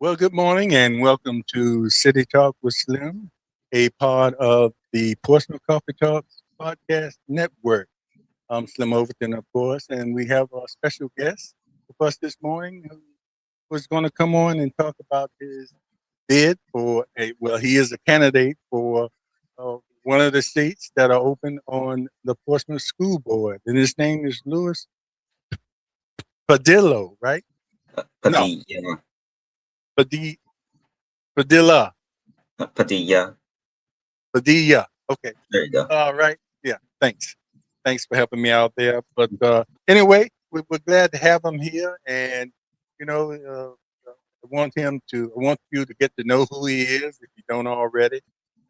Well, good morning and welcome to City Talk with Slim, a part of the Portsmouth Coffee Talks podcast network. I'm Slim Overton, of course, and we have a special guest with us this morning who was going to come on and talk about his bid for he is a candidate for one of the seats that are open on the Portsmouth School Board, and his name is Luis Padillo, right? No, Padilla, Padilla. Padilla. Padilla. Padilla. Okay. There you go. All right. Yeah. Thanks. Thanks for helping me out there. But anyway, we're glad to have him here, and you know, I want you to get to know who he is if you don't already,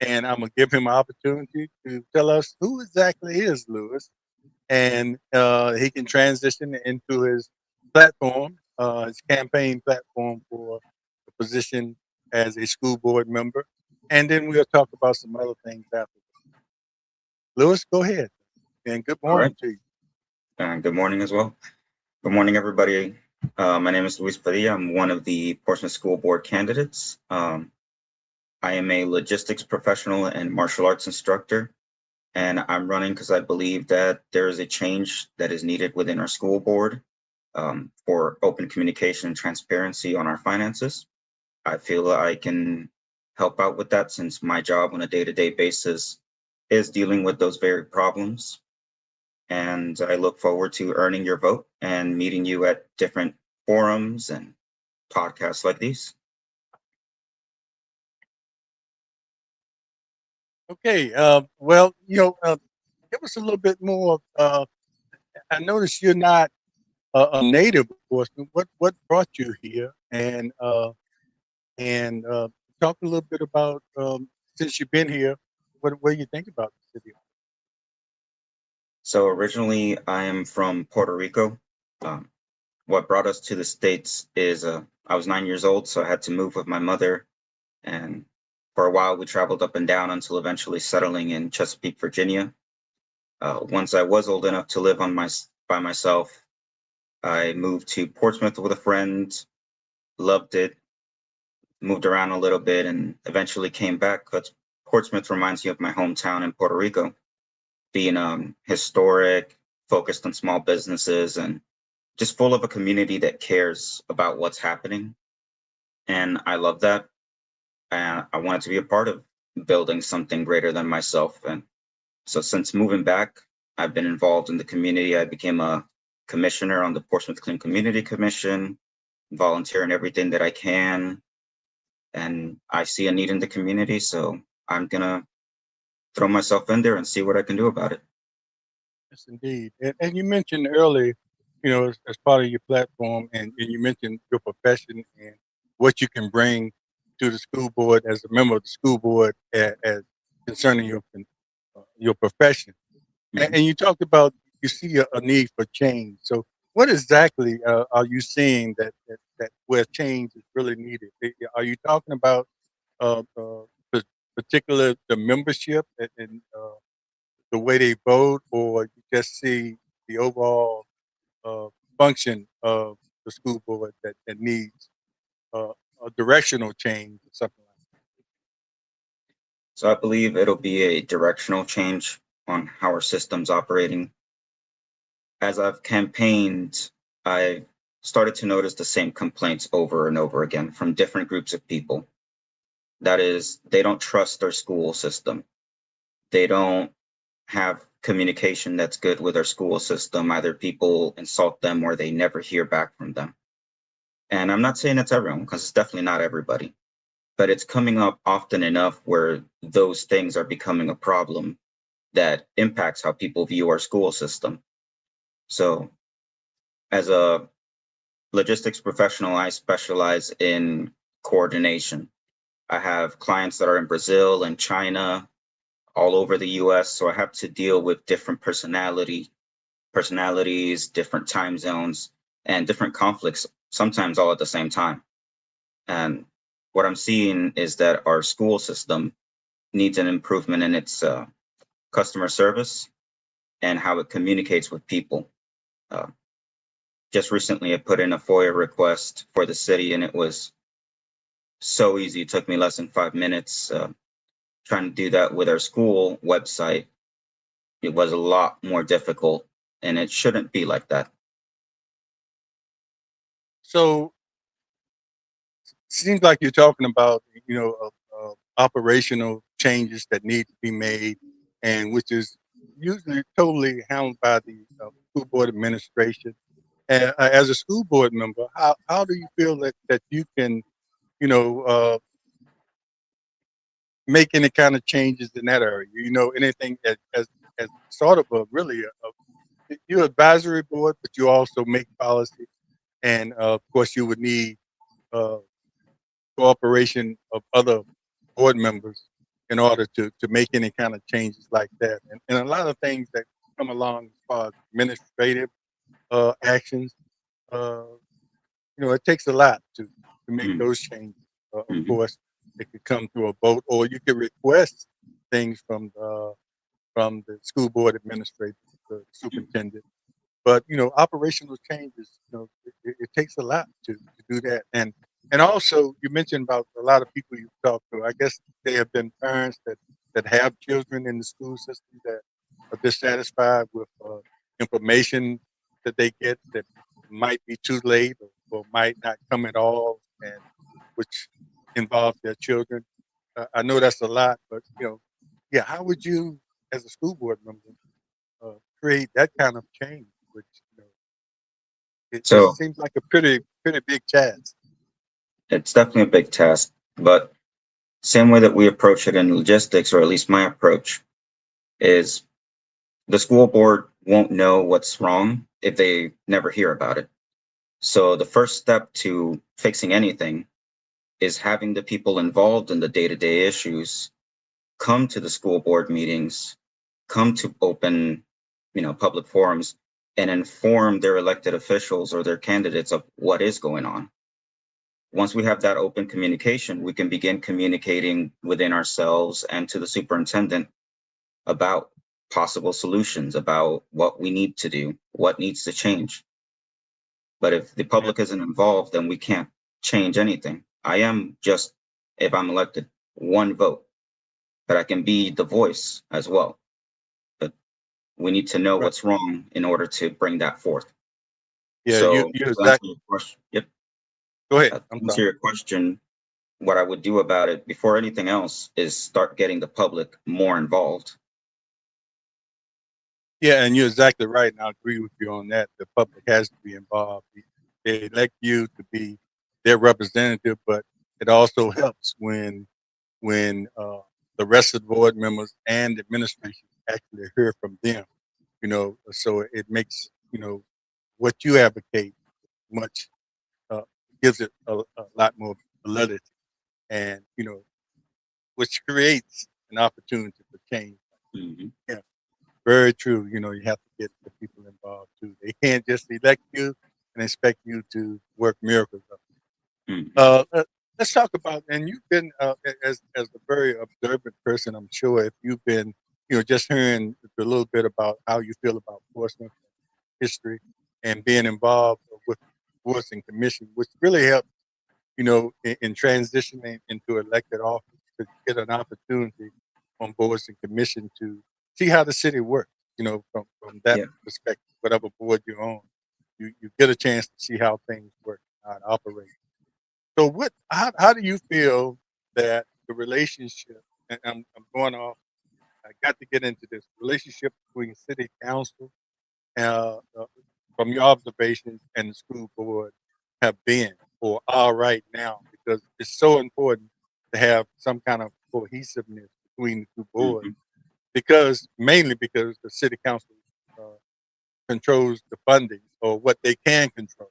and I'm gonna give him an opportunity to tell us who exactly is Lewis, and he can transition into his platform, his campaign platform for the position as a school board member, and then we'll talk about some other things after. Lewis, go ahead. And good All right. morning to you. And good morning as well. Good morning, everybody. My name is Luis Padilla. I'm one of the Portsmouth School Board candidates. I am a logistics professional and martial arts instructor, and I'm running because I believe that there is a change that is needed within our school board for open communication and transparency on our finances. I feel that I can help out with that since my job on a day-to-day basis is dealing with those very problems. And I look forward to earning your vote and meeting you at different forums and podcasts like these. Okay. Well, give us a little bit more. I noticed you're not a native of Boston. What brought you here? And talk a little bit about since you've been here. What do you think about the city? So originally, I am from Puerto Rico. Um, what brought us to the States is I was 9 years old, so I had to move with my mother. And for a while, we traveled up and down until eventually settling in Chesapeake, Virginia. Once I was old enough to live by myself, I moved to Portsmouth with a friend, loved it, moved around a little bit, and eventually came back because Portsmouth reminds me of my hometown in Puerto Rico, being historic, focused on small businesses, and just full of a community that cares about what's happening. And I love that. And I wanted to be a part of building something greater than myself. And so since moving back, I've been involved in the community. I became a commissioner on the Portsmouth Clean Community Commission, volunteer in everything that I can. And I see a need in the community. So I'm going to throw myself in there and see what I can do about it. Yes, indeed. And you mentioned earlier, as part of your platform, and you mentioned your profession and what you can bring to the school board as a member of the school board as concerning your profession. And, Mhm. and you talked about you see a need for change. So, what exactly are you seeing that where change is really needed? Are you talking about the particular the membership and the way they vote, or you just see the overall uh, function of the school board that needs uh, a directional change or something like So I believe it'll be a directional change on how our system's operating. As I've campaigned, I started to notice the same complaints over and over again from different groups of people. That is, they don't trust their school system. They don't have communication that's good with our school system. Either people insult them or they never hear back from them. And I'm not saying it's everyone, because it's definitely not everybody, but it's coming up often enough where those things are becoming a problem that impacts how people view our school system. So, as a logistics professional, I specialize in coordination. I have clients that are in Brazil and China, all over the US. So I have to deal with different personalities, different time zones, and different conflicts, sometimes all at the same time. And what I'm seeing is that our school system needs an improvement in its customer service and how it communicates with people. Uh, just recently, I put in a FOIA request for the city, and it was so easy. It took me less than 5 minutes. Trying to do that with our school website, it was a lot more difficult, and it shouldn't be like that. So seems like you're talking about, operational changes that need to be made, and which is usually totally handled by the school board administration. And as a school board member, how do you feel that you can, you know, uh, make any kind of changes in that area? Anything as sort of a really you're advisory board, but you also make policy, and of course you would need uh, cooperation of other board members in order to make any kind of changes like that. And a lot of things that come along as far as administrative actions, uh, it takes a lot to make Mm, those changes. Of mhm, course, it could come through a vote, or you could request things from the school board administrator, the mm. superintendent. But operational changes, it takes a lot to do that. And also, you mentioned about a lot of people you've talked to. I guess they have been parents that have children in the school system that are dissatisfied with information that they get that might be too late, or might not come at all, and which involves their children. I know that's a lot, but yeah. How would you, as a school board member, create that kind of change? Which it So seems like a pretty big task. it's definitely a big task, but same way that we approach it in logistics, or at least my approach, is the school board won't know what's wrong if they never hear about it. So the first step to fixing anything is having the people involved in the day-to-day issues come to the school board meetings, come to open, public forums, and inform their elected officials or their candidates of what is going on. Once we have that open communication, we can begin communicating within ourselves and to the superintendent about possible solutions, about what we need to do, what needs to change. But if the And public isn't involved, then we can't change anything. I am just, if I'm elected, one vote, but I can be the voice as well. But we need to know right, what's wrong in order to bring that forth. yeah, So you're to answer exact. your question, yep, Go ahead. to I'm answer sorry. your question, what I would do about it before anything else is start getting the public more involved. Yeah, and you're exactly right, and I agree with you on that. The public has to be involved. They elect you to be their representative, but it also helps when the rest of the board members and the administration actually hear from them. So it makes what you advocate much uh, gives it a lot more validity, and which creates an opportunity for change. Mhm, Yeah, very true. You have to get the people involved too. They can't just elect you and expect you to work miracles up. mhm. Let's talk about, and you've been as a very observant person, I'm sure. If you've been, just hearing a little bit about how you feel about Portsmouth history and being involved with boards and commission, which really helps, in transitioning into elected office, to get an opportunity on boards and commission to see how the city works, from that Yeah. perspective, whatever board you're on, you get a chance to see how things work, how it operates. So how do you feel that the relationship, and I'm going off, I got to get into this relationship between city council, uh, uh, from your observations, and the school board have been or are right now, because it's so important to have some kind of cohesiveness between the two boards, Mhm, because mainly because the city council uh, controls the funding, or what they can control.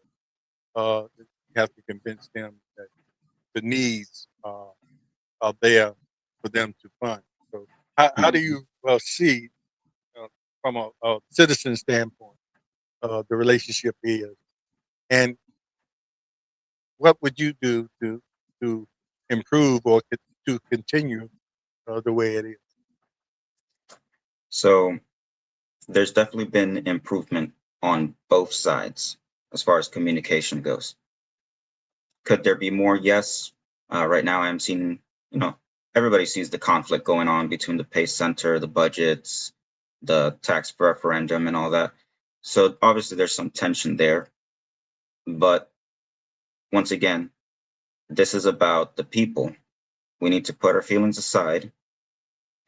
You have to convince them that the needs are there for them to fund. So how do mhm. you see, uh, from a citizen standpoint, the relationship is, and what would you do to improve, or to continue the way it is? So there's definitely been improvement on both sides as far as communication goes. Could there be more? Yes. Right now, I'm seeing, everybody sees the conflict going on between the Pace Center, the budgets, the tax referendum, and all that. So obviously, there's some tension there. But once again, this is about the people. We need to put our feelings aside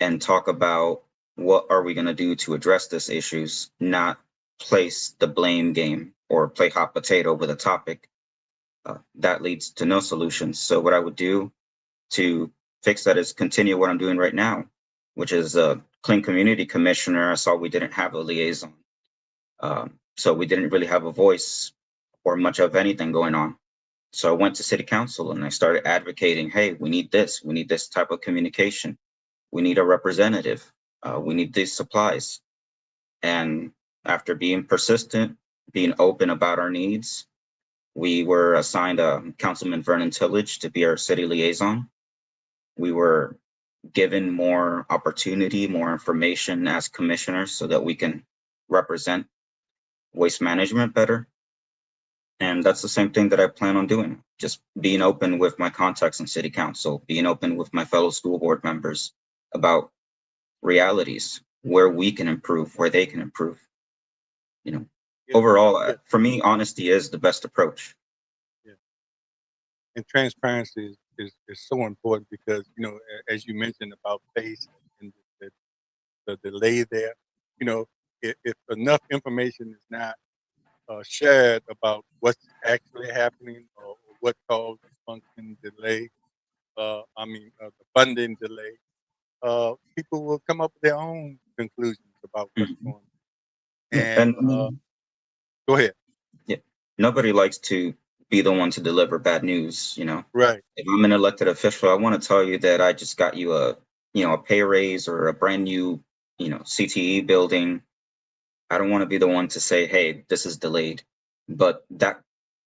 and talk about what are we going to do to address these issues, not place the blame game or play hot potato with a topic. That leads to no solutions. So what I would do to fix that is continue what I'm doing right now, which is a clean community commissioner. I saw we didn't have a liaison. So we didn't really have a voice or much of anything going on. So I went to city council and I started advocating, hey, we need this type of communication. We need a representative. We need these supplies. And after being persistent, being open about our needs, we were assigned Councilman Vernon Tillage to be our city liaison. We were given more opportunity, more information as commissioners so that we can represent waste management better. And that's the same thing that I plan on doing. Just being open with my contacts in city council, being open with my fellow school board members about realities, where we can improve, where they can improve. Yeah, Overall, yeah, for me, honesty is the best approach. yeah. And transparency is so important because, as you mentioned about pace and the delay there, if enough information is not shared about what's actually happening or what caused the function delay, the funding delay, people will come up with their own conclusions about what's Mhm. going on. Yeah, And and I mean, go ahead. yeah, nobody likes to be the one to deliver bad news. Right. If I'm an elected official, I want to tell you that I just got you a pay raise or a brand new, CTE building. I don't want to be the one to say, hey, this is delayed. But that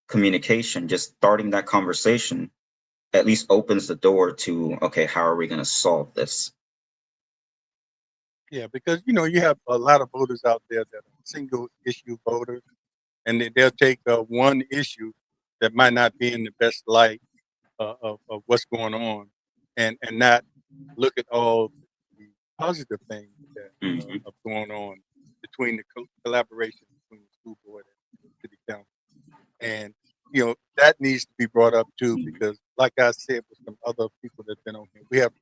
communication, just starting that conversation, at least opens the door to, okay, how are we going to solve this? Yeah, because you have a lot of voters out there that are single issue voters, and they'll take one issue that might not be in the best light of what's going on, and not look at all the positive things that Hmm. are going on between the collaboration between the school board and city council, and that needs to be brought up too, because like I said with some other people that've been on here, we have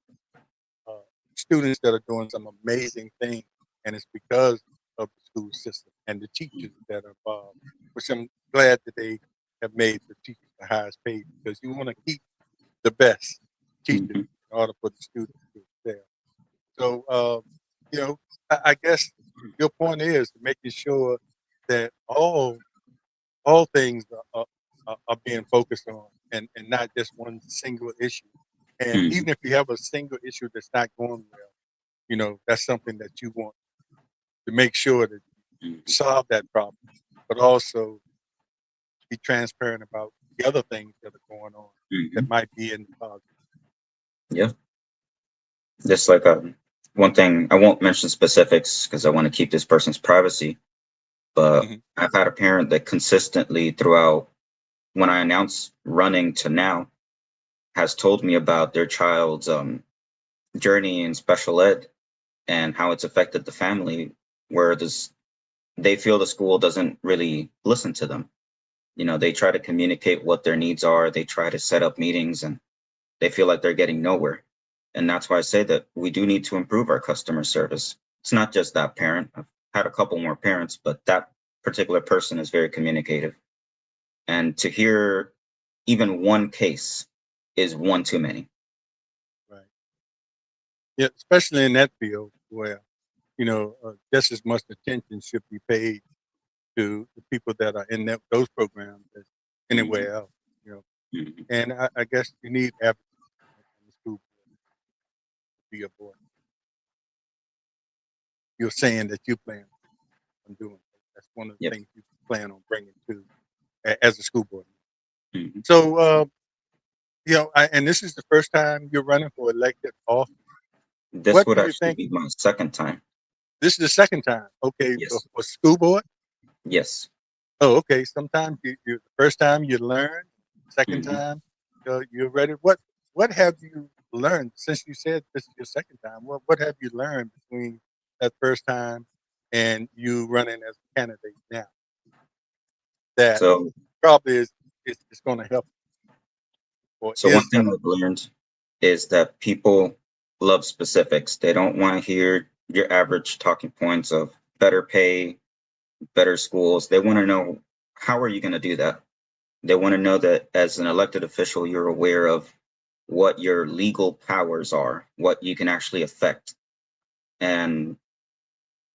uh, students that are doing some amazing things, and it's because of the school system and the teachers that are involved. Which I'm glad that they have made the teachers the highest paid, because you want to keep the best teachers Hmm. in order for the students to excel. So, I guess your point is making sure that all things are being focused on, and not just one single issue. And Hmm. even if you have a single issue that's not going well, that's something that you want to make sure that you Hmm. solve that problem, but also be transparent about the other things that are going on that Hmm. might be in the positive. Yeah. Just like one thing, I won't mention specifics because I want to keep this person's privacy, but Hmm. I've had a parent that consistently throughout when I announced running to now has told me about their child's journey in special ed and how it's affected the family, where they feel the school doesn't really listen to them. They try to communicate what their needs are, they try to set up meetings, and they feel like they're getting nowhere. And that's why I say that we do need to improve our customer service. It's not just that parent. I've had a couple more parents, but that particular person is very communicative. And to hear even one case is one too many. Right. Yeah, especially in that field where just as much attention should be paid to the people that are in those programs as Mhm. anywhere else. You know, Mhm. and I guess you need advocates in the school board to be a board. You're saying that you plan on doing. That's one of the Yep. things you plan on bringing to as a school board. Mhm. So, and this is the first time you're running for elected office. This What would do you actually think? be my second time. This is the second time. Okay, Yes. for school board. Yes. Oh, okay. Sometimes the first time you learn, second Mhm. time you're ready. What? what have you learned since you said this is your second time? What have you learned between that first time and you running as a candidate now that So, probably is going to help or so one is thing going to? I've learned is that people love specifics. They don't want to hear your average talking points of better pay, better schools. They want to know, how are you going to do that? They want to know that as an elected official, you're aware of what your legal powers are, what you can actually affect. And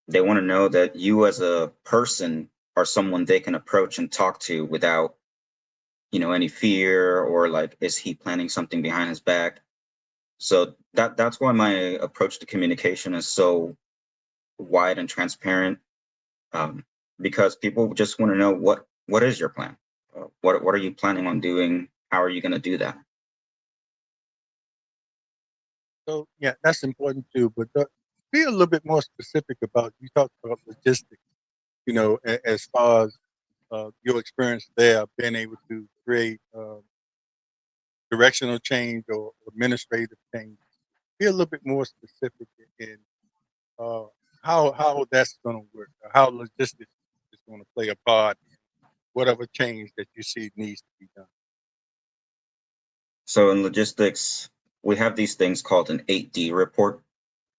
they want to know that you as a person are someone they can approach and talk to without, any fear, or like, is he planning something behind his back? So that's why my approach to communication is so wide and transparent, um, because people just want to know, what is your plan? What are you planning on doing? How are you going to do that? So yeah, that's important too. But be a little bit more specific about. You talked about logistics. As far as your experience there, being able to create directional change or administrative change. Be a little bit more specific in uh, how that's going to work, or how logistics is going to play a part in whatever change that you see needs to be done. So in logistics, we have these things called an 8D report.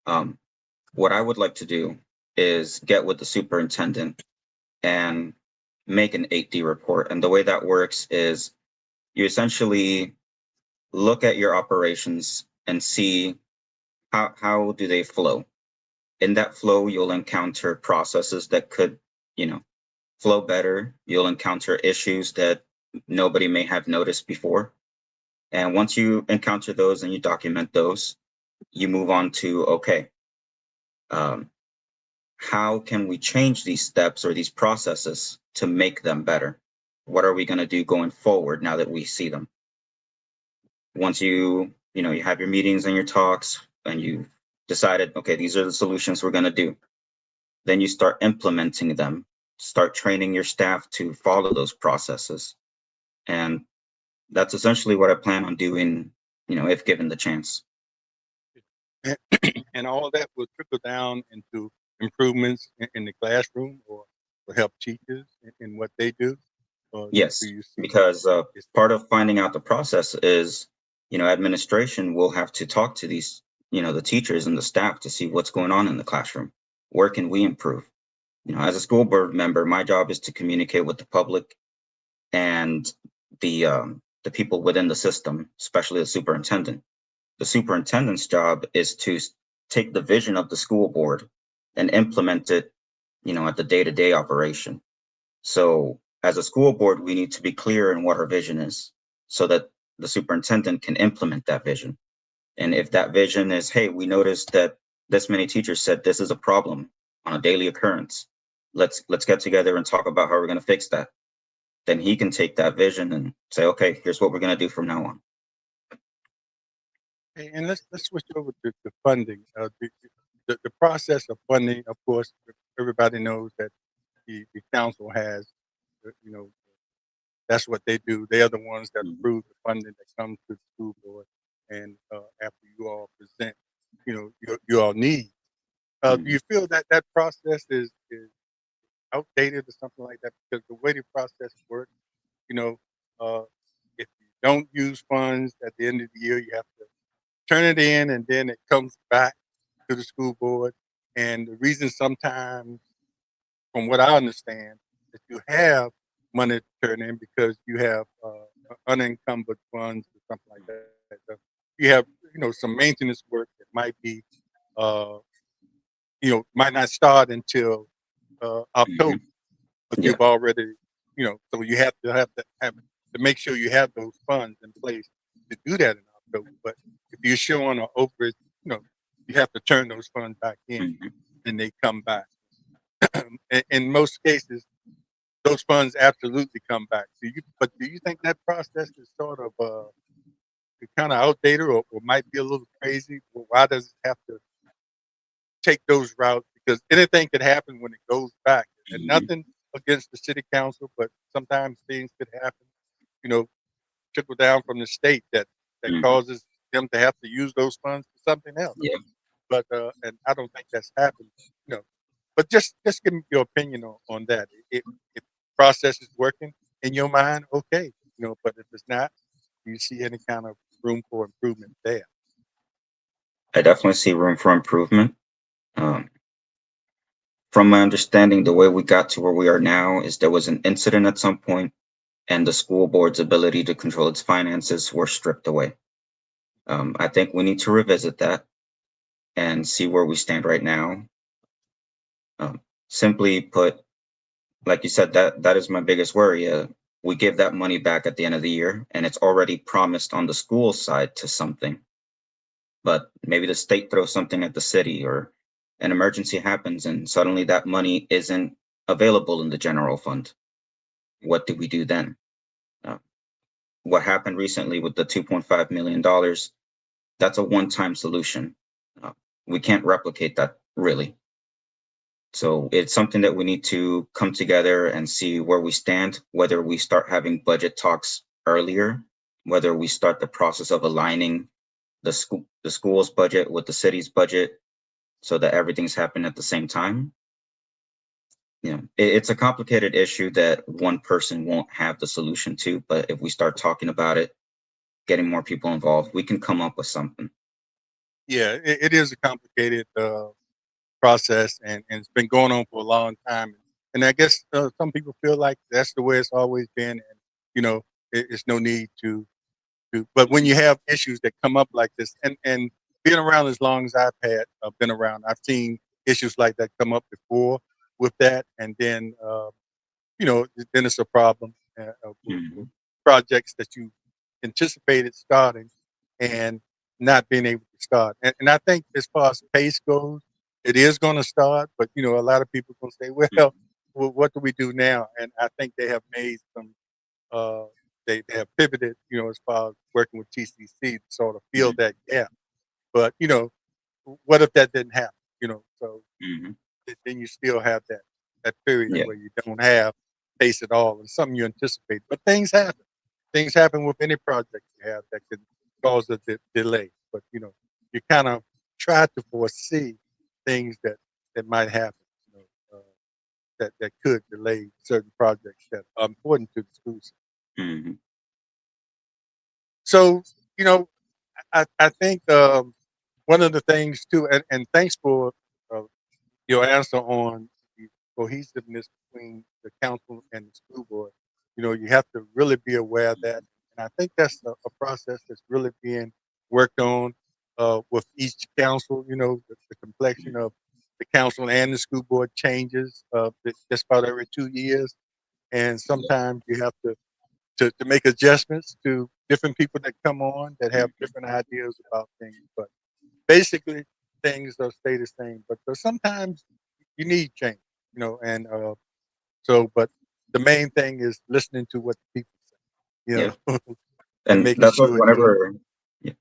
Um, what I would like to do is get with the superintendent and make an 8D report. And the way that works is, you essentially look at your operations and see how do they flow. In that flow, you'll encounter processes that could, you know, flow better. You'll encounter issues that nobody may have noticed before. And once you encounter those and you document those, you move on to, okay, um, how can we change these steps or these processes to make them better? What are we going to do going forward now that we see them? Once you have your meetings and your talks and you decided, okay, these are the solutions we're going to do, then you start implementing them, start training your staff to follow those processes. And that's essentially what I plan on doing, if given the chance. And all of that will trickle down into improvements in the classroom or will help teachers in what they do. Or do Yes, you see because it's part of finding out the process is, administration will have to talk to these, the teachers and the staff to see what's going on in the classroom. Where can we improve? As a school board member, my job is to communicate with the public and the people within the system, especially the superintendent. The superintendent's job is to take the vision of the school board and implement it, at the day-to-day operation. So as a school board, we need to be clear in what our vision is so that the superintendent can implement that vision. And if that vision is, hey, we noticed that this many teachers said this is a problem on a daily occurrence. Let's get together and talk about how we're going to fix that. Then he can take that vision and say, okay, here's what we're going to do from now on. and let's switch over to funding. The process of funding, of course, everybody knows that the council has, you know, that's what they do. They are the ones that Mhm. approve the funding that comes to the school board, and after you all present, your all needs. Do Mhm. you feel that that process is outdated or something like that? Because the way the process works, you know, uh, if you don't use funds at the end of the year, you have to turn it in, and then it comes back to the school board. And the reason sometimes, from what I understand, that you have money to turn in because you have unencumbered funds or something like that. You have, some maintenance work that might be, uh, might not start until October, Mhm. but Yeah. you've already, so you have to make sure you have those funds in place to do that in October. But if you're showing an overage, you have to turn those funds back in, Mhm. and they come back. In most cases, those funds absolutely come back. Do you think that process is sort of kind of outdated or might be a little crazy? Well, why does it have to take those routes? Because anything could happen when it goes back, and Mhm. nothing against the city council, but sometimes things could happen, you know, trickle down from the state that Mhm. causes them to have to use those funds for something else. Yeah. But and I don't think that's happened. You know, but just give me your opinion on that. If process is working in your mind, okay. You know, but if it's not, do you see any kind of room for improvement there? I definitely see room for improvement. Um, from my understanding, the way we got to where we are now is there was an incident at some point, and the school board's ability to control its finances were stripped away. I think we need to revisit that and see where we stand right now. Simply put, like you said, that is my biggest worry. We give that money back at the end of the year, and it's already promised on the school side to something. But maybe the state throws something at the city, or an emergency happens, and suddenly that money isn't available in the general fund. What do we do then? Uh, what happened recently with the $2.5 million? That's a one-time solution. Uh, we can't replicate that really. So it's something that we need to come together and see where we stand, whether we start having budget talks earlier, whether we start the process of aligning the school's budget with the city's budget so that everything's happening at the same time. It's a complicated issue that one person won't have the solution to, but if we start talking about it, getting more people involved, we can come up with something. Yeah, it is a complicated process, and it's been going on for a long time. And I guess some people feel like that's the way it's always been, and you know, it's no need to. But when you have issues that come up like this, and being around as long as I've been around, I've seen issues like that come up before with that, and then you know, then it's a problem with Mhm. projects that you anticipated starting and not being able to start. And I think as far as pace goes, it is going to start, but you know, a lot of people going to say, well, what do we do now? And I think they have made some, uh, they have pivoted, you know, as far as working with TCC to sort of fill Mhm. that gap. But, you know, what if that didn't happen? You know, so Mhm. then you still have that period Yeah. where you don't have pace at all, and something you anticipate. But things happen. Things happen with any project you have that can cause a delay. But you know, you kind of try to foresee things that might happen. You know, that could delay certain projects that are important to the school system. Mhm. So you know, I think one of the things too, and thanks for uh, your answer on the cohesiveness between the council and the school board. You know, you have to really be aware of that. And I think that's a process that's really being worked on with each council. You know, the complexion of the council and the school board changes just about every 2 years. And Yeah. sometimes you have to make adjustments to different people that come on that have Mhm. different ideas about things. But basically, things will stay the same. But sometimes you need change, you know, and but the main thing is listening to what the people say, Yeah. you know, and And making that's what sure you yeah,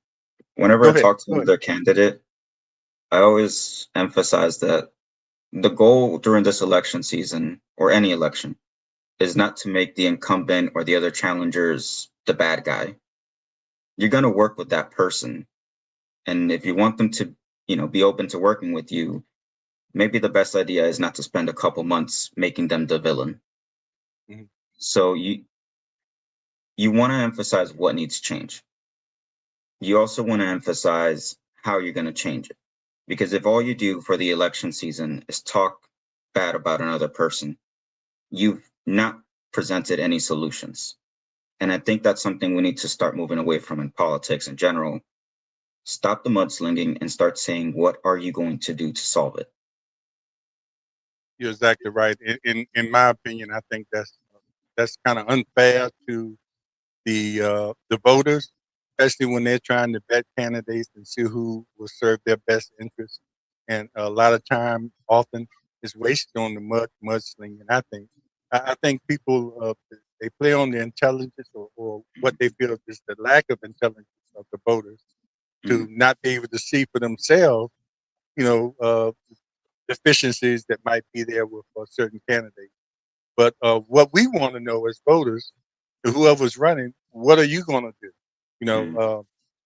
whenever go I ahead, talk to go ahead. another candidate, I always emphasize that the goal during this election season or any election is not to make the incumbent or the other challengers the bad guy. You're going to work with that person. And if you want them to, be open to working with you, maybe the best idea is not to spend a couple months making them the villain. Mhm. So you want to emphasize what needs change. You also want to emphasize how you're going to change it. Because if all you do for the election season is talk bad about another person, you've not presented any solutions. And I think that's something we need to start moving away from in politics in general. Stop the mudslinging and start saying, what are you going to do to solve it? You're exactly right. In my opinion, I think that's kind of unfair to the voters, especially when they're trying to vet candidates and see who will serve their best interests. And a lot of time, often, is wasted on the mudslinging. I think people they play on the intelligence or what they feel is the lack of intelligence of the voters to Mhm. not be able to see for themselves, you know, deficiencies that might be there with a certain candidate. But what we want to know as voters, whoever's running, what are you going to do? You know, Mhm.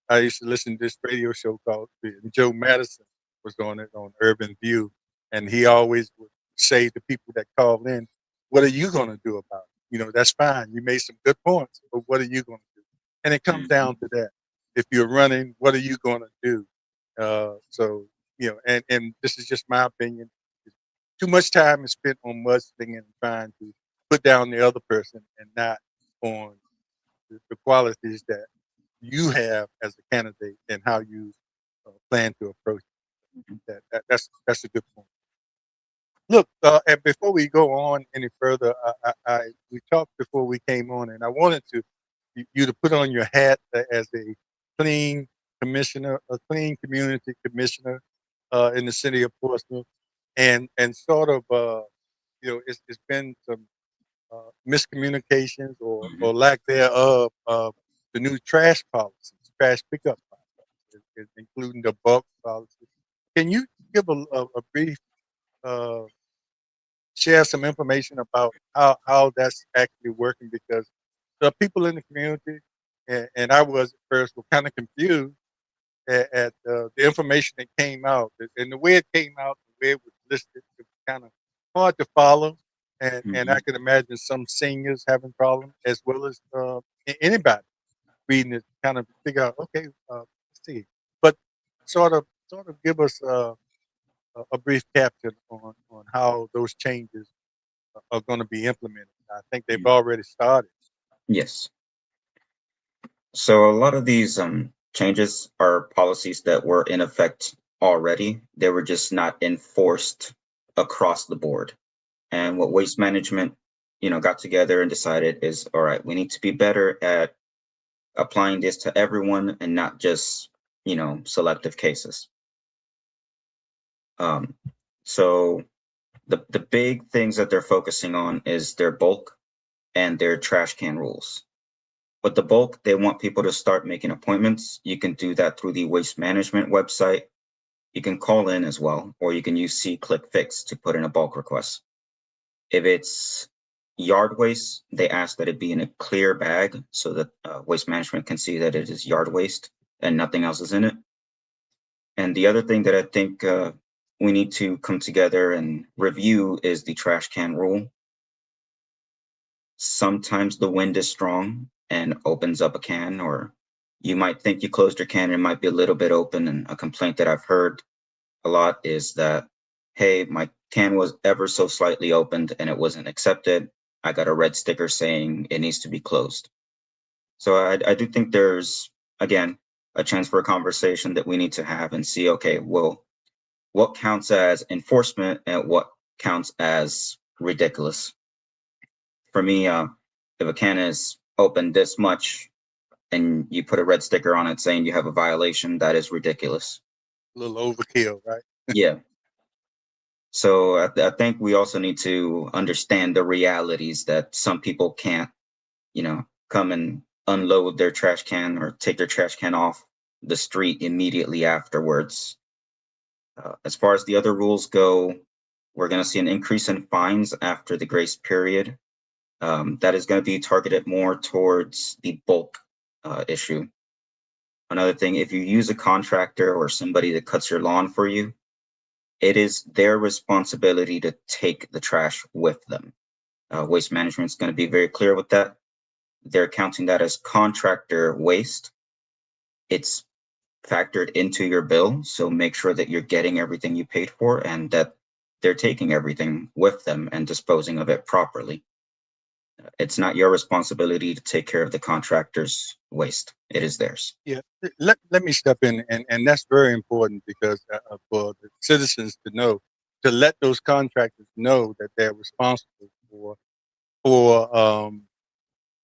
I used to listen to this radio show called Joe Madison was on it on Urban View, and he always would say to people that call in, "What are you going to do about it? That's fine. You made some good points, but what are you going to do?" And it comes Mhm. down to that. If you're running, what are you going to do? So and this is just my opinion. Too much time is spent on mudslinging and trying to put down the other person and not on the qualities that you have as a candidate and how you plan to approach that's a good point. Look, and before we go on any further, we talked before we came on, and I wanted you to put on your hat as a clean commissioner, a clean community commissioner in the city of Portsmouth, and sort of it's been some miscommunications Mhm. or lack thereof of the new trash policies, trash pickup policies, including the bulk policy. Can you give a brief, uh, share some information about how that's actually working? Because the people in the community, and I was at first, were kind of confused at the information that came out. And the way it came out, the way it was listed, it was kind of hard to follow. And I Mhm. can imagine some seniors having problems, as well as anybody reading it, kind of figure out, okay, let's see. But sort of give us a brief caption on how those changes are going to be implemented. I think they've Mhm. already started. Yes. So a lot of these changes are policies that were in effect already. They were just not enforced across the board. And Right. what waste management, got together and decided is, all right, we need to be better at applying this to everyone and not just, selective cases. Um, so the big things that they're focusing on is their bulk and their trash can rules. But the bulk, they want people to start making appointments. You can do that through the waste management website. You can call in as well, or you can use See Click Fix to put in a bulk request. If it's yard waste, they ask that it be in a clear bag so that waste management can see that it is yard waste and nothing else is in it. And the other thing that I think we need to come together and review is the trash can rule. Sometimes the wind is strong and opens up a can, or you might think you closed your can and it might be a little bit open. And a complaint that I've heard a lot is that, hey, my can was ever so slightly opened and it wasn't accepted. I got a red sticker saying it needs to be closed. So I do think there's, again, a chance for a conversation that we need to have and see, okay, well, what counts as enforcement and what counts as ridiculous. For me, if a can is open this much and you put a red sticker on it saying you have a violation, that is ridiculous. A little overkill, right? Yeah. So I think we also need to understand the realities that some people can't, come and unload their trash can or take their trash can off the street immediately afterwards. As far as the other rules go, we're going to see an increase in fines after the grace period. That is going to be targeted more towards the bulk issue. Another thing, if you use a contractor or somebody that cuts your lawn for you, it is their responsibility to take the trash with them. Waste management is going to be very clear with that. They're counting that as contractor waste. It's factored into your bill, so make sure that you're getting everything you paid for and that they're taking everything with them and disposing of it properly. It's not your responsibility to take care of the contractor's waste. It is theirs. Yeah, let me step in, and that's very important because for the citizens to know, to let those contractors know that they're responsible for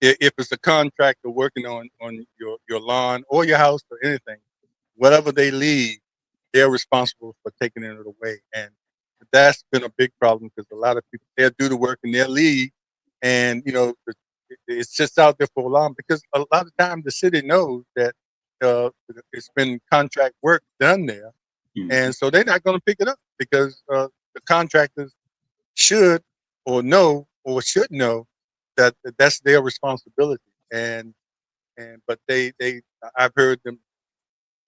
if it's a contractor working on your lawn or your house or anything, whatever they leave, they're responsible for taking it away, and that's been a big problem because a lot of people they'll do the work and they'll leave, and it sits out there for a long because a lot of times the city knows that it's been contract work done there, Mhm. and so they're not going to pick it up because the contractors should or know or should know that that's their responsibility, and but they I've heard them.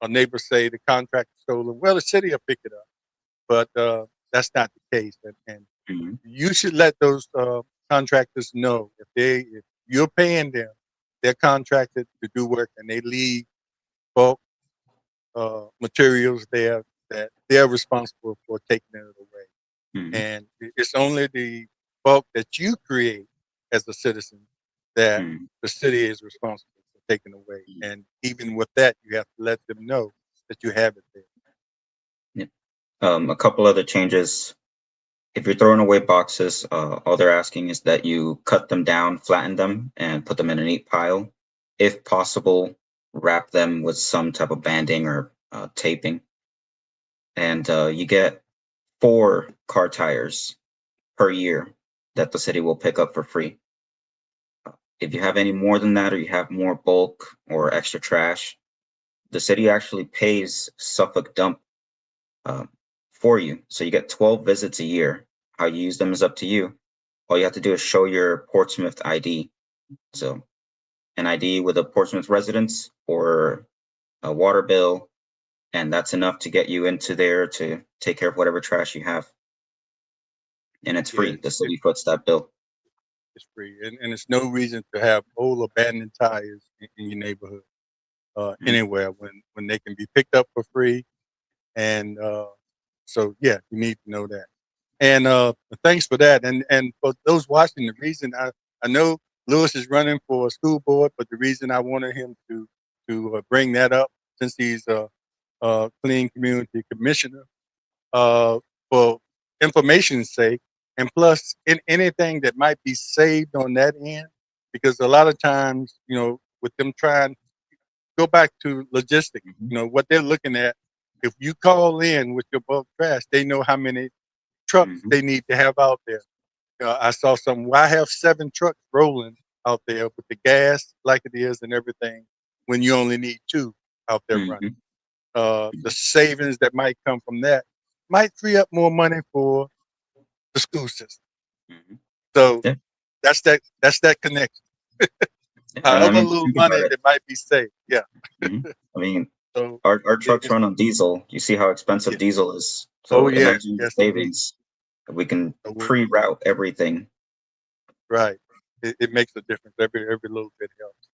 a neighbor say the contract is stolen, well, the city will pick it up. But that's not the case. And Mhm. you should let those contractors know if you're paying them, they're contracted to do work and they leave bulk materials there that they're responsible for taking it away. Mhm. And it's only the bulk that you create as a citizen that Mhm. the city is responsible for taking away. And even with that, you have to let them know that you have it there. Yeah. A couple other changes. If you're throwing away boxes, all they're asking is that you cut them down, flatten them, and put them in a neat pile. If possible, wrap them with some type of banding or taping. And you get 4 car tires per year that the city will pick up for free. If you have any more than that, or you have more bulk or extra trash, the city actually pays Suffolk Dump um, for you. So you get 12 visits a year. How you use them is up to you. All you have to do is show your Portsmouth ID. So an ID with a Portsmouth residence or a water bill, and that's enough to get you into there to take care of whatever trash you have. And it's Yeah, free. The city foots that bill. it's free, and it's no reason to have old abandoned tires in your neighborhood Mhm. anywhere when they can be picked up for free. And so, yeah, you need to know that. And thanks for that. And for those watching, the reason I know Lewis is running for a school board, but the reason I wanted him to bring that up since he's a clean community commissioner uh, for information's sake, and plus in anything that might be saved on that end, because a lot of times, with them trying go back to logistics, Mhm. what they're looking at. If you call in with your bulk trash, they know how many trucks Mhm. they need to have out there. I saw some. Why have 7 trucks rolling out there with the gas like it is and everything when you only need 2 out there running? Mhm. The savings that might come from that might free up more money for the school system. Mhm. So Yeah. that's that connection. I However mean, little think money about it. that might be saved. Yeah. Mhm. I mean, So our trucks it's run on diesel. You see how expensive yeah. diesel is. Oh So yeah. imagine the Yes indeed. savings. We can So pre-route everything. right. It makes a difference. Every little bit helps.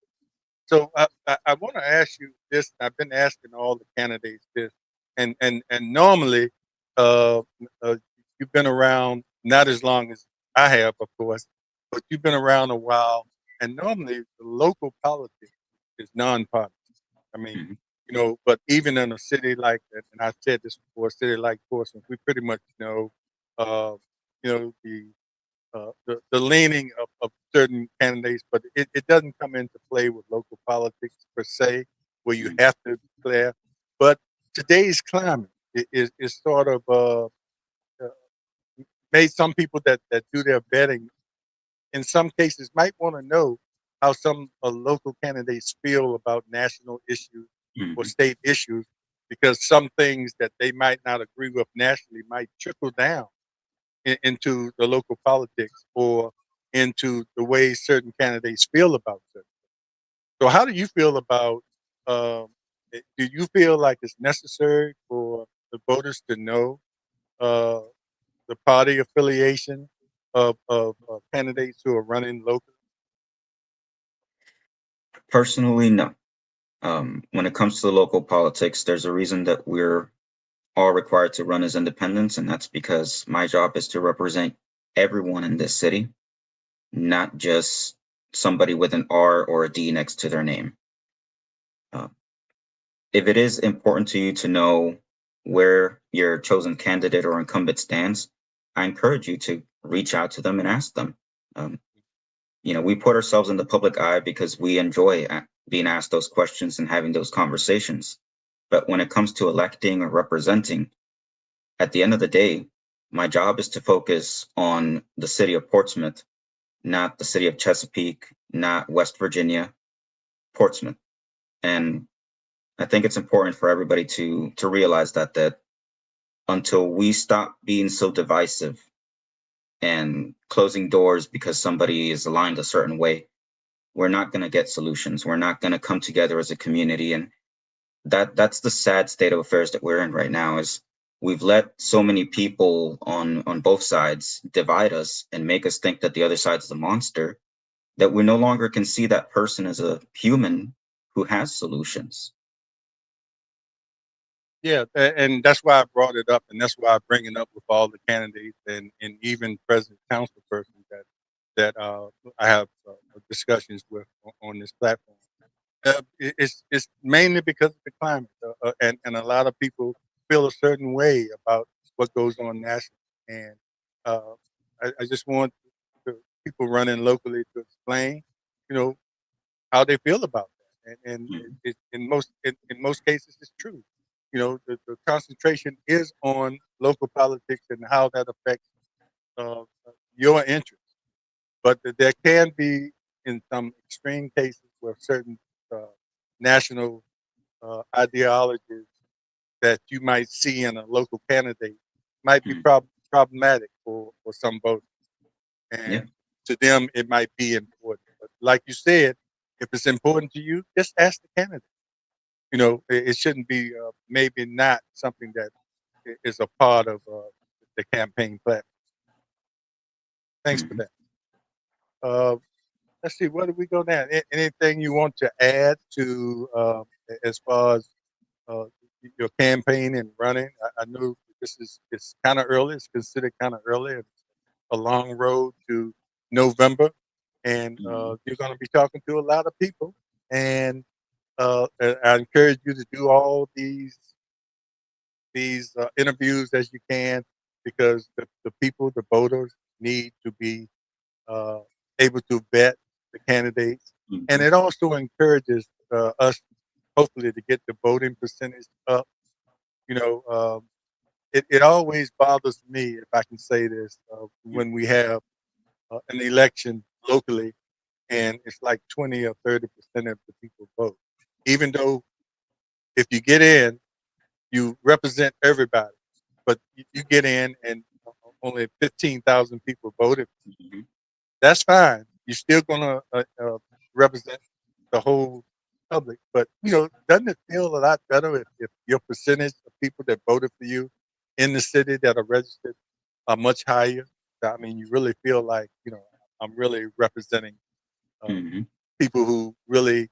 So I want to ask you this. I've been asking all the candidates this, and normally, uh, uh, you've been around not as long as I have, of course, but you've been around a while. And normally, the local politics is nonpartisan. I mean, Mhm. but even in a city like that, and I said this before, a city like Portsmouth, we pretty much know, uh, the leaning of certain candidates, but it doesn't come into play with local politics per se, where you Mhm. have to declare. But today's climate is sort of uh, made some people that do their betting in some cases might want to know how some local candidates feel about national issues or Mhm. state issues, because some things that they might not agree with nationally might trickle down into the local politics or into the way certain candidates feel about certain. So, how do you feel about? Do you feel like it's necessary for the voters to know uh, the party affiliation of candidates who are running locally? Personally, no. When it comes to the local politics, there's a reason that we're all required to run as independents, and that's because my job is to represent everyone in this city, not just somebody with an R or a D next to their name. Uh, if it is important to you to know where your chosen candidate or incumbent stands, I encourage you to reach out to them and ask them. Um, we put ourselves in the public eye because we enjoy being asked those questions and having those conversations. But when it comes to electing or representing, at the end of the day, my job is to focus on the city of Portsmouth, not the city of Chesapeake, not West Virginia, Portsmouth. And I think it's important for everybody to realize that until we stop being so divisive and closing doors because somebody is aligned a certain way, we're not going to get solutions. We're not going to come together as a community. And that's the sad state of affairs that we're in right now. Is we've let so many people on both sides divide us and make us think that the other side is a monster, that we no longer can see that person as a human who has solutions. Yeah, and that's why I brought it up, and that's why I bring it up with all the candidates and even present council persons that I have discussions with on this platform. It's mainly because of the climate, and a lot of people feel a certain way about what goes on nationally, and uh, I just want the people running locally to explain, you know, how they feel about that, and Mhm. in most cases it's true. You know, the concentration is on local politics and how that affects uh, your interests, but there can be in some extreme cases where certain uh, national ideologies that you might see in a local candidate might be Mhm. problematic for some voters. Yeah. And to them, it might be important. But like you said, if it's important to you, just ask the candidate. You know, it shouldn't be maybe not something that is a part of the campaign platform. Thanks for Mhm. that. Uh, let's see, where do we go now? Anything you want to add to as far as uh, your campaign and running? I know this is it's kind of early. It's considered kind of early. It's a long road to November, and Mhm. you're going to be talking to a lot of people. And I encourage you to do all these interviews as you can, because the people, the voters, need to be uh, able to vet the candidates, and Mhm. it also encourages us, hopefully, to get the voting percentage up. You know, it always bothers me, if I can say this, when we have an election locally and it's like 20 or 30% of the people vote. Even though if you get in, you represent everybody, but you get in and only 15,000 people voted. Mhm. That's fine. You're still going to represent the whole public. But, you know, doesn't it feel a lot better if your percentage of people that voted for you in the city that are registered are much higher? I mean, you really feel like, you know, I'm really representing uh, Mhm. people who really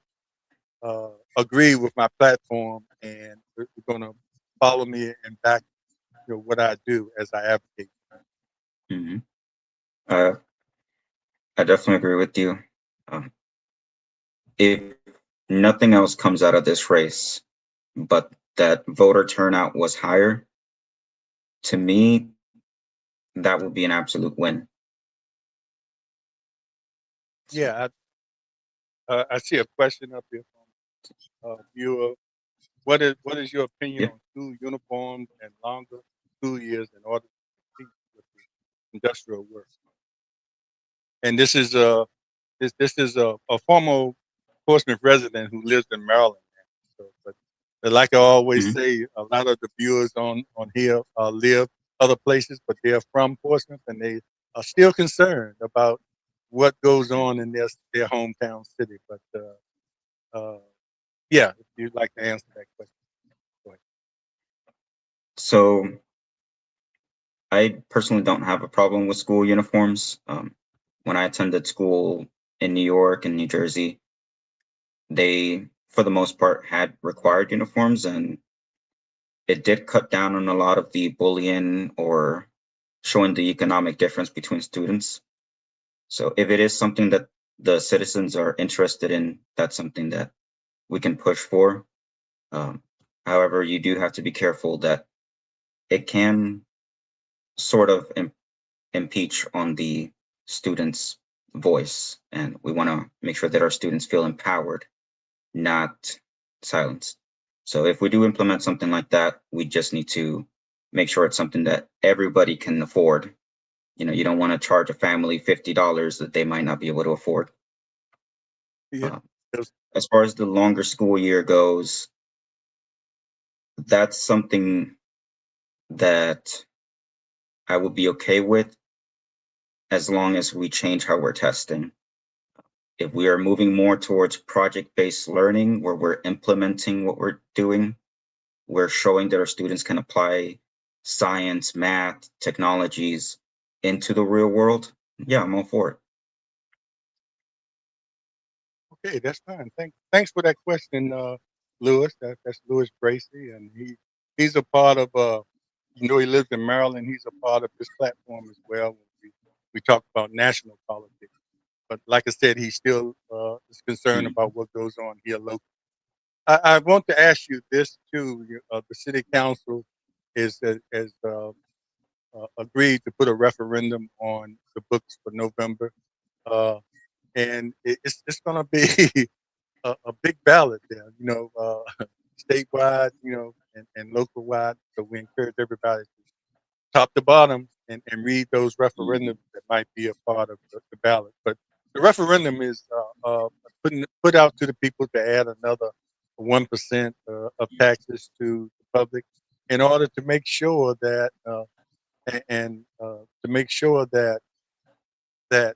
agree with my platform and are going to follow me and back, you know, what I do as I advocate. Mhm. Uh, I definitely agree with you. Um, if nothing else comes out of this race, but that voter turnout was higher, to me, that would be an absolute win. So, Yeah, I see a question up here from viewer. What is your opinion yeah. on school uniforms and longer school years in order to compete with the industrial work? And this is a former Portsmouth resident who lives in Maryland now. So, but like I always Mhm. say, a lot of the viewers on here live other places, but they're from Portsmouth, and they are still concerned about what goes on in their hometown city. But yeah, if you'd like to answer that question, go ahead. So I personally don't have a problem with school uniforms. When I attended school in New York and New Jersey, they, for the most part, had required uniforms, and it did cut down on a lot of the bullying or showing the economic difference between students. So if it is something that the citizens are interested in, that's something that we can push for. Um, However, you do have to be careful that it can sort of impeach on the students' voice, and we want to make sure that our students feel empowered, not silenced. So if we do implement something like that, we just need to make sure it's something that everybody can afford. You know, you don't want to charge a family $50 that they might not be able to afford. Yeah, Uh, because as far as the longer school year goes, that's something that I would be okay with as long as we change how we're testing. If we are moving more towards project-based learning, where we're implementing what we're doing, we're showing that our students can apply science, math, technologies into the real world, yeah, I'm all for it. Okay, that's fine. Thanks for that question, Lewis. That's Lewis Bracy, and he's a part of he lives in Maryland. He's a part of this platform as well. We talk about national politics, but like I said, he still is concerned Mhm. about what goes on here locally. I want to ask you this too. The city council has agreed to put a referendum on the books for November, and it's going to be a big ballot there, statewide, and local wide. So we encourage everybody to top to bottom and read those referendums Mhm. that might be a part of the ballot. But the referendum is put out to the people to add another 1% of taxes to the public in order to make sure that to make sure that the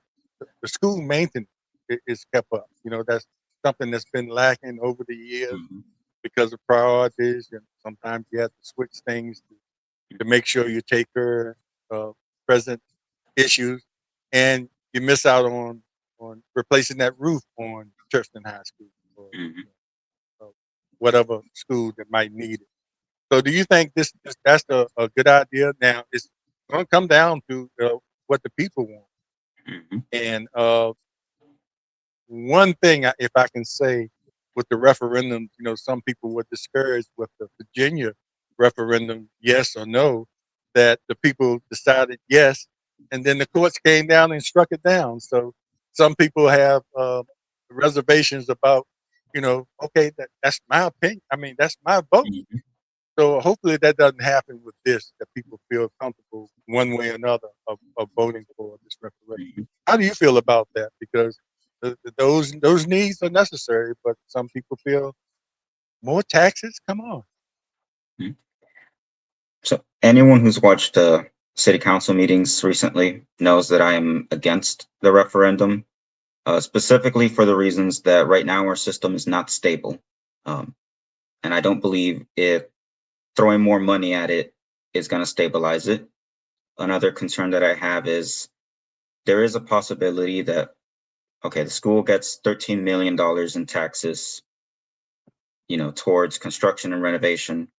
school maintenance is kept up. That's something that's been lacking over the years Mhm. because of priorities, and sometimes you have to switch things to make sure you take care of present issues, and you miss out on replacing that roof on Churston High School or Mhm. whatever school that might need it. So, do you think that's a good idea? Now, it's going to come down to what the people want, Mhm. and one thing, if I can say, with the referendum, some people were discouraged with the Virginia referendum, yes or no, that the people decided yes, and then the courts came down and struck it down. So some people have reservations about, okay, that's my opinion. I mean, that's my vote. Mhm. So hopefully that doesn't happen with this, that people feel comfortable one way or another of voting for this referendum. Mhm. How do you feel about that? Because those needs are necessary, but some people feel more taxes. Come on. Mhm. So anyone who's watched city council meetings recently knows that I am against the referendum, specifically for the reasons that right now our system is not stable. Um, and I don't believe it throwing more money at it is going to stabilize it. Another concern that I have is there is a possibility that, okay, the school gets $13 million in taxes, towards construction and renovation.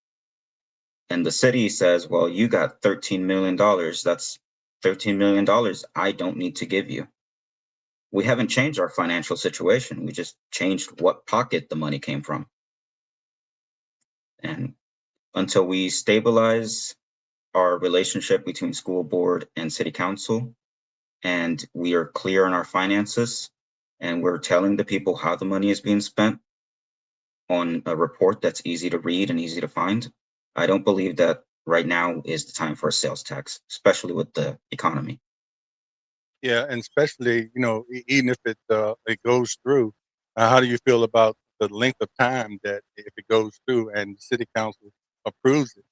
And the city says, well, you got $13 million. That's $13 million I don't need to give you. We haven't changed our financial situation. We just changed what pocket the money came from. And until we stabilize our relationship between school board and city council, and we are clear on our finances, and we're telling the people how the money is being spent on a report that's easy to read and easy to find, I don't believe that right now is the time for a sales tax, especially with the economy. Yeah, and especially even if it goes through, how do you feel about the length of time that if it goes through and the city council approves it?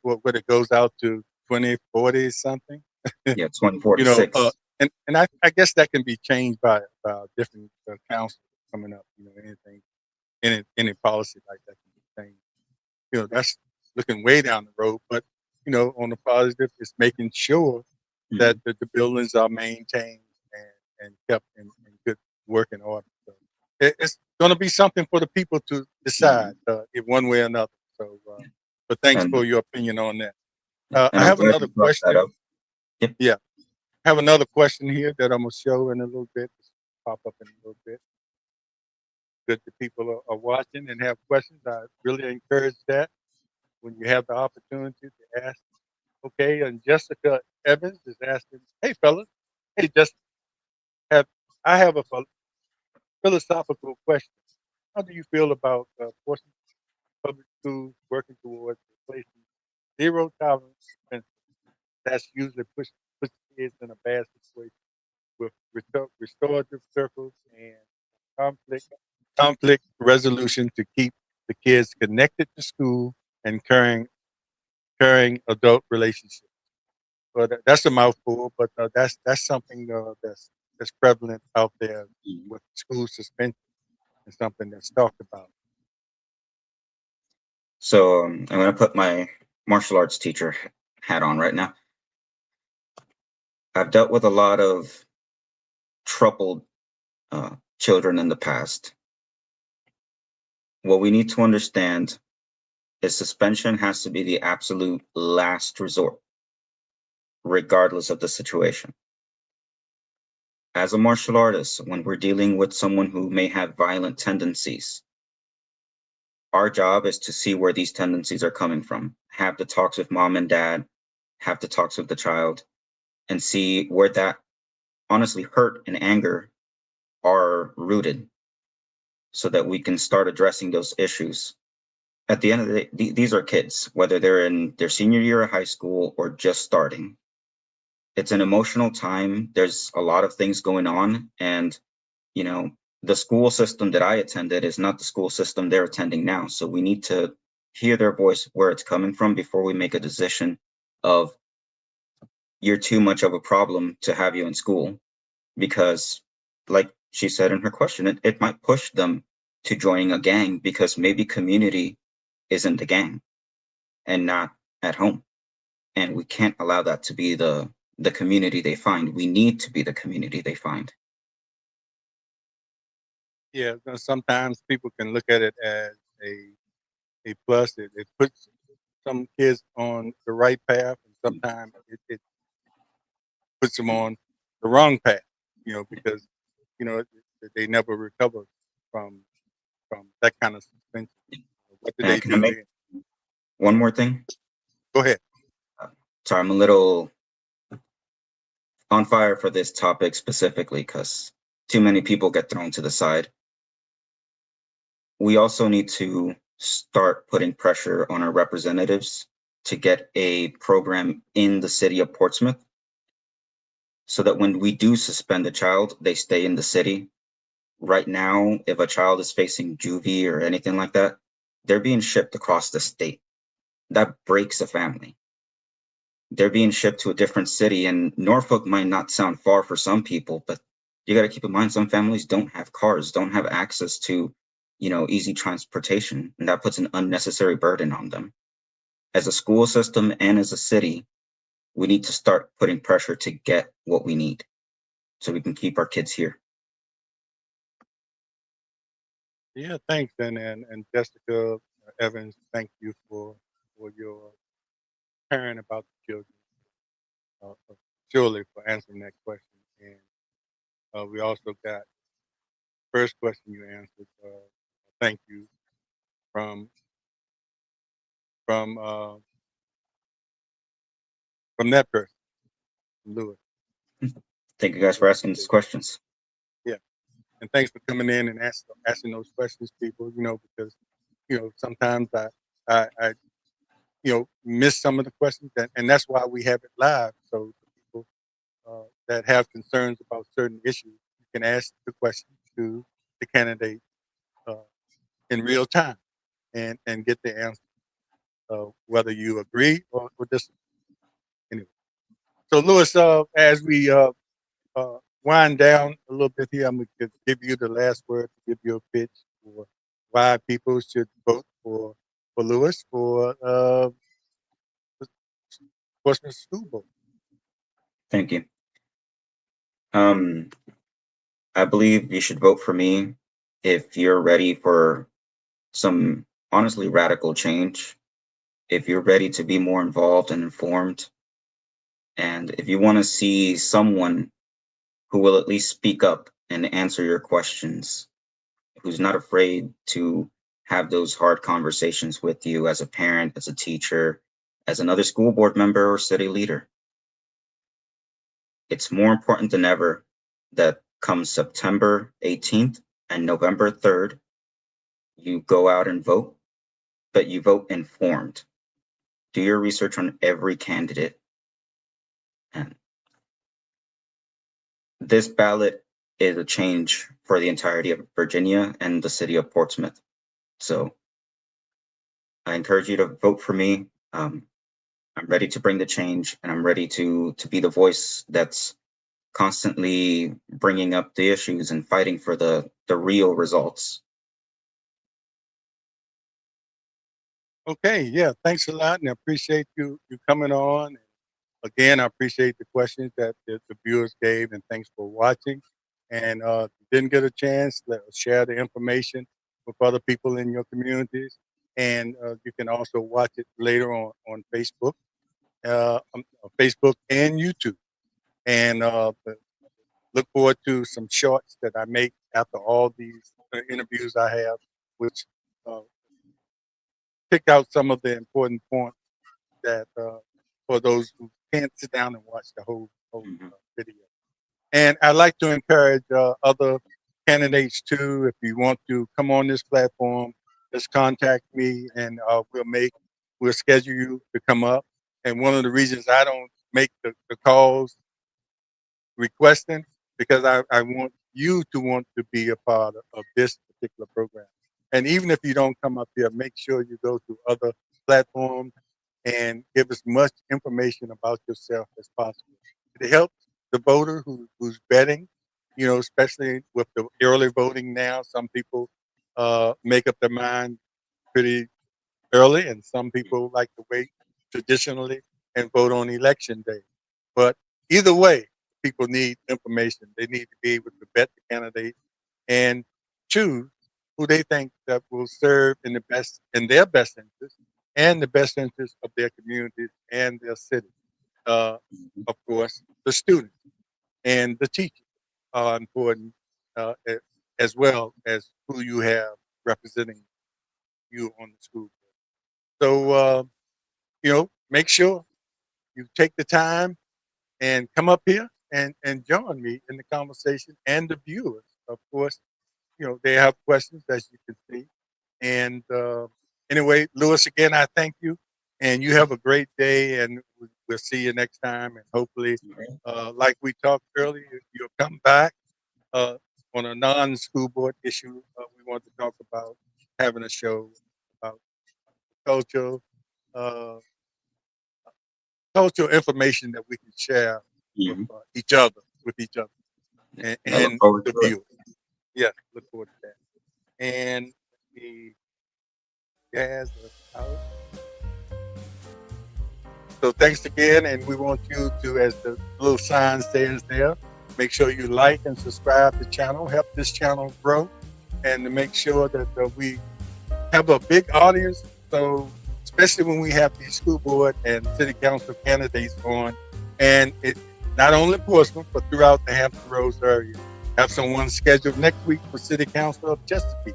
What it goes out to 2040 something. Yeah, 24 to you know, uh, 6. and I guess that can be changed by different councils coming up. Anything, any policy like that can be changed. That's looking way down the road. But on the positive, it's making sure that Mhm. the buildings are maintained and kept in good working order. So it's going to be something for the people to decide Mhm. in one way or another. So, but thanks And for your opinion on that. and I I'm have glad another you brought that question. up. Yep. Yeah, I have another question here that I'm gonna show in a little bit. Pop up in a little bit. Good that people are watching and have questions. I really encourage that when you have the opportunity to ask. Okay, and Jessica Evans is asking, "Hey, fellas, hey, just have I have a philosophical question. How do you feel about Portsmouth public schools working towards replacing zero tolerance offenses? That's usually puts kids in a bad situation with restorative circles and conflict conflict resolution to keep the kids connected to school and caring adult relationships." But that's a mouthful. But that's something that's that's prevalent out there with school suspension and something that's talked about. So I'm going to put my martial arts teacher hat on right now. I've dealt with a lot of troubled children in the past. What we need to understand is suspension has to be the absolute last resort, regardless of the situation. As a martial artist, when we're dealing with someone who may have violent tendencies, our job is to see where these tendencies are coming from, have the talks with mom and dad, have the talks with the child, and see where that honestly hurt and anger are rooted so that we can start addressing those issues. At the end of the day, these are kids, whether they're in their senior year of high school or just starting. It's an emotional time. There's a lot of things going on. And, you know, the school system that I attended is not the school system they're attending now. So we need to hear their voice, where it's coming from, before we make a decision of you're too much of a problem to have you in school. Because, like she said in her question, it might push them to joining a gang because maybe community is in the gang and not at home. And we can't allow that to be the community they find. We need to be the community they find. Yeah, sometimes people can look at it as a plus. It puts some kids on the right path, and sometimes it puts them on the wrong path. Because they never recover from that kind of suspension. What do they And can I do make then? one more thing? Go ahead. Sorry, I'm a little on fire for this topic specifically because too many people get thrown to the side. We also need to start putting pressure on our representatives to get a program in the city of Portsmouth so that when we do suspend a child, they stay in the city. Right now, if a child is facing juvie or anything like that, they're being shipped across the state. That breaks a family. They're being shipped to a different city, and Norfolk might not sound far for some people, but you got to keep in mind some families don't have cars, don't have access to, easy transportation, and that puts an unnecessary burden on them. As a school system and as a city, we need to start putting pressure to get what we need so we can keep our kids here. Yeah, thanks, and Jessica Evans, thank you for your caring about the children. Surely for answering that question, and we also got first question you answered. Thank you from from uh, from that person, Lewis. Thank you guys for asking these questions. Yeah, and thanks for coming in and asking those questions, people. Because sometimes I miss some of the questions, and that's why we have it live. So people that have concerns about certain issues, you can ask the question to the candidate in real time and get the answer, whether you agree or disagree. Anyway, so Lewis, as we wind down a little bit here, I'm going to give you the last word to give you a pitch for why people should vote for Lewis for the Portsmouth School Board. Thank you. I believe you should vote for me if you're ready for some honestly radical change, if you're ready to be more involved and informed, and if you want to see someone who will at least speak up and answer your questions, who's not afraid to have those hard conversations with you as a parent, as a teacher, as another school board member or city leader. It's more important than ever that come September 18th and November 3rd, you go out and vote, but you vote informed. Do your research on every candidate. And this ballot is a change for the entirety of Virginia and the city of Portsmouth. So I encourage you to vote for me. I'm ready to bring the change, and I'm ready to be the voice that's constantly bringing up the issues and fighting for the real results. Okay, yeah, thanks a lot, and I appreciate you coming on. Again, I appreciate the questions that the viewers gave, and thanks for watching. And if you didn't get a chance, share the information with other people in your communities. And you can also watch it later on Facebook and YouTube. And look forward to some shorts that I make after all these interviews I have, which uh, pick out some of the important points that for those who can't sit down and watch the whole Mhm. video. And I'd like to encourage other candidates too. If you want to come on this platform, just contact me, and we'll schedule you to come up. And one of the reasons I don't make the calls requesting, because I want you to want to be a part of this particular program. And even if you don't come up here, make sure you go to other platforms and give as much information about yourself as possible. It helps the voter who's betting, especially with the early voting now. Some people make up their mind pretty early, and some people like to wait traditionally and vote on election day. But either way, people need information. They need to be able to vet the candidate and choose who they think that will serve in their best interest and the best interest of their communities and their city. Uh, of course, the students and the teachers are important as well as who you have representing you on the school board. So, make sure you take the time and come up here and join me in the conversation, and the viewers, of course. They have questions, as you can see. And anyway, Luis, again, I thank you, and you have a great day, and we'll see you next time. And hopefully, like we talked earlier, you'll come back on a non-school board issue. We want to talk about having a show about culture, uh, cultural information that we can share with Mhm. each other, and, I look and forward the to it. viewers. Yes, look forward to that. And the gas us out. So thanks again, and we want you to, as the little sign says there, make sure you like and subscribe to the channel, help this channel grow, and to make sure that we have a big audience. So especially when we have these school board and city council candidates on, and it not only Portsmouth but throughout the Hampton Roads area. Have someone scheduled next week for city council of Chesapeake.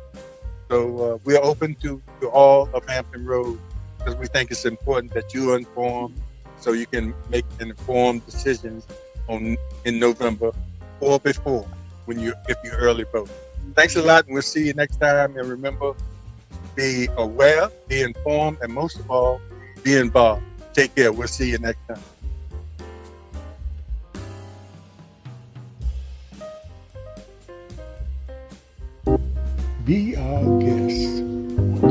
So we're open to all of Hampton Roads, because we think it's important that you are informed so you can make informed decisions in November or before if you early vote. Thanks a lot, and we'll see you next time. And remember, be aware, be informed, and most of all, be involved. Take care. We'll see you next time. Be our guest.